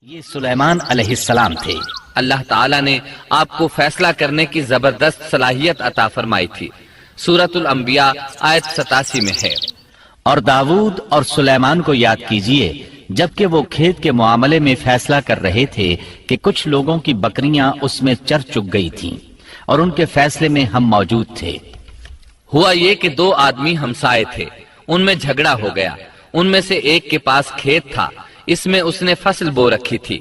یہ سلیمان علیہ السلام تھے۔ اللہ تعالیٰ نے آپ کو فیصلہ کرنے کی زبردست صلاحیت عطا فرمائی تھی۔ سورۃ الانبیاء آیت 87 میں ہے۔ اور داؤد اور سلیمان کو یاد کیجئے جبکہ وہ کھیت کے معاملے میں فیصلہ کر رہے تھے کہ کچھ لوگوں کی بکریاں اس میں چر چک گئی تھیں اور ان کے فیصلے میں ہم موجود تھے۔ ہوا یہ کہ دو آدمی ہمسائے تھے، ان میں جھگڑا ہو گیا۔ ان میں سے ایک کے پاس کھیت تھا، اس میں اس نے فصل بو رکھی تھی۔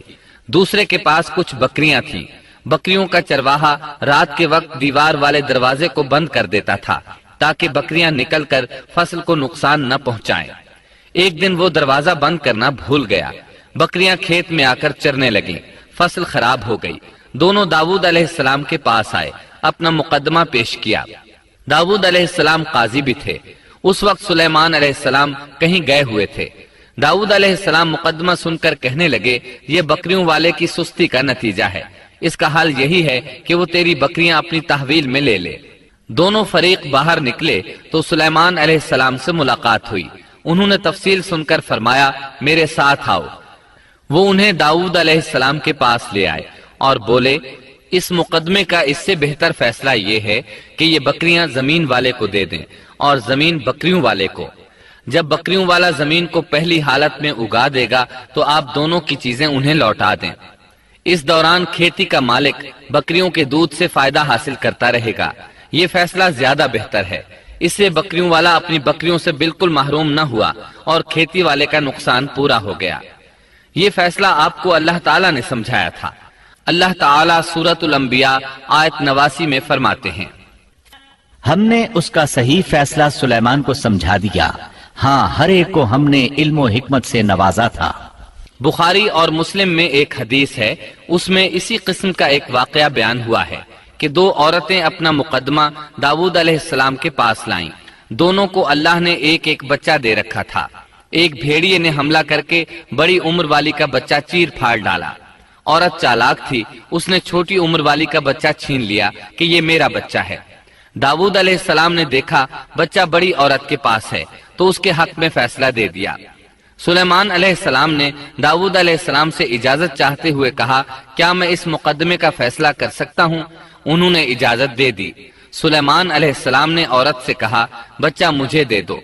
دوسرے کے پاس کچھ بکریاں تھیں۔ بکریوں کا چرواہا رات کے وقت دیوار والے دروازے کو بند کر دیتا تھا تاکہ بکریاں نکل کر فصل کو نقصان نہ پہنچائیں۔ ایک دن وہ دروازہ بند کرنا بھول گیا۔ بکریاں کھیت میں آ کر چرنے لگیں، فصل خراب ہو گئی۔ دونوں داؤد علیہ السلام کے پاس آئے، اپنا مقدمہ پیش کیا۔ داؤد علیہ السلام قاضی بھی تھے۔ اس وقت سلیمان علیہ السلام کہیں گئے ہوئے تھے۔ داؤد علیہ السلام مقدمہ سن کر کہنے لگے، یہ بکریوں والے کی سستی کا نتیجہ ہے۔ اس کا حل یہی ہے کہ وہ تیری بکریاں اپنی تحویل میں لے لے۔ دونوں فریق باہر نکلے تو سلیمان علیہ السلام سے ملاقات ہوئی۔ انہوں نے تفصیل سن کر فرمایا، میرے ساتھ آؤ۔ وہ انہیں داؤد علیہ السلام کے پاس لے آئے اور بولے، اس مقدمے کا اس سے بہتر فیصلہ یہ ہے کہ یہ بکریاں زمین والے کو دے دیں اور زمین بکریوں والے کو۔ جب بکریوں والا زمین کو پہلی حالت میں اگا دے گا تو آپ دونوں کی چیزیں انہیں لوٹا دیں۔ اس دوران کھیتی کا مالک بکریوں کے دودھ سے فائدہ حاصل کرتا رہے گا۔ یہ فیصلہ زیادہ بہتر ہے۔ اس سے بکریوں والا اپنی بکریوں سے بالکل محروم نہ ہوا اور کھیتی والے کا نقصان پورا ہو گیا۔ یہ فیصلہ آپ کو اللہ تعالیٰ نے سمجھایا تھا۔ اللہ تعالیٰ سورۃ الانبیاء آیت 89 میں فرماتے ہیں، ہم نے اس کا صحیح فیصلہ سلیمان کو سمجھا دیا، ہاں ہر ایک کو ہم نے علم و حکمت سے نوازا تھا۔ بخاری اور مسلم میں ایک حدیث ہے، اس میں اسی قسم کا ایک واقعہ بیان ہوا ہے کہ دو عورتیں اپنا مقدمہ داؤد علیہ السلام کے پاس لائیں۔ دونوں کو اللہ نے ایک ایک بچہ دے رکھا تھا۔ ایک بھیڑیے نے حملہ کر کے بڑی عمر والی کا بچہ چیر پھاڑ ڈالا۔ عورت چالاک تھی، اس نے چھوٹی عمر والی کا بچہ چھین لیا کہ یہ میرا بچہ ہے۔ داؤد علیہ السلام نے دیکھا بچہ بڑی عورت کے پاس ہے تو اس کے حق میں فیصلہ دے دیا۔ سلیمان علیہ السلام نے داؤد علیہ السلام سے اجازت چاہتے ہوئے کہا، کیا میں اس مقدمے کا فیصلہ کر سکتا ہوں؟ انہوں نے اجازت دے دی۔ سلیمان علیہ السلام نے عورت سے کہا، بچہ مجھے دے دو۔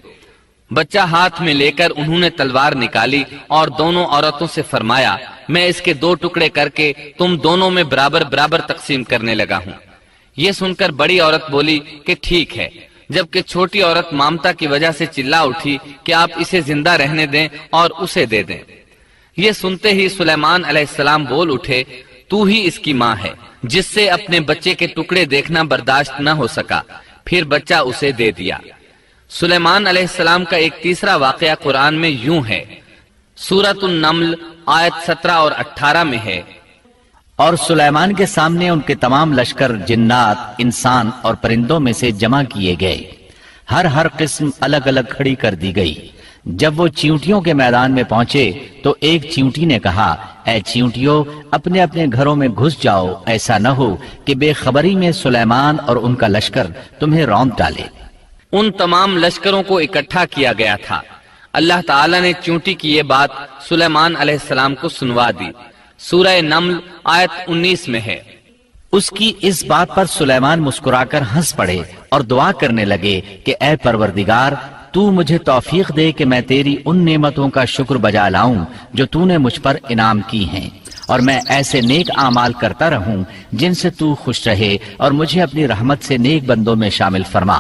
بچہ ہاتھ میں لے کر انہوں نے تلوار نکالی اور دونوں عورتوں سے فرمایا، میں اس کے 2 ٹکڑے کر کے تم دونوں میں برابر برابر تقسیم کرنے لگا ہوں۔ یہ سن کر بڑی عورت بولی کہ ٹھیک ہے، جبکہ چھوٹی عورت مامتا کی وجہ سے چلا اٹھی کہ آپ اسے زندہ رہنے دیں اور اسے دے دیں۔ یہ سنتے ہی سلیمان علیہ السلام بول اٹھے، تو ہی اس کی ماں ہے، جس سے اپنے بچے کے ٹکڑے دیکھنا برداشت نہ ہو سکا، پھر بچہ اسے دے دیا۔ سلیمان علیہ السلام کا ایک تیسرا واقعہ قرآن میں یوں ہے، سورۃ النمل آیت 17 اور 18 میں ہے، اور سلیمان کے سامنے ان کے تمام لشکر جنات، انسان اور پرندوں میں سے جمع کیے گئے، ہر قسم الگ الگ کھڑی کر دی گئی۔ جب وہ چیونٹیوں کے میدان میں پہنچے تو ایک چیونٹی نے کہا، اے چیونٹیوں، اپنے اپنے گھروں میں گھس جاؤ، ایسا نہ ہو کہ بے خبری میں سلیمان اور ان کا لشکر تمہیں روند ڈالے۔ ان تمام لشکروں کو اکٹھا کیا گیا تھا۔ اللہ تعالیٰ نے چیونٹی کی یہ بات سلیمان علیہ السلام کو سنوا دی۔ سورہ نمل آیت 19 میں ہے، اس کی اس بات پر سلیمان مسکرا کر ہنس پڑے اور دعا کرنے لگے کہ اے پروردگار، تو مجھے توفیق دے کہ میں تیری ان نعمتوں کا شکر بجا لاؤں جو تو نے مجھ پر انعام کی ہیں، اور میں ایسے نیک اعمال کرتا رہوں جن سے تو خوش رہے، اور مجھے اپنی رحمت سے نیک بندوں میں شامل فرما۔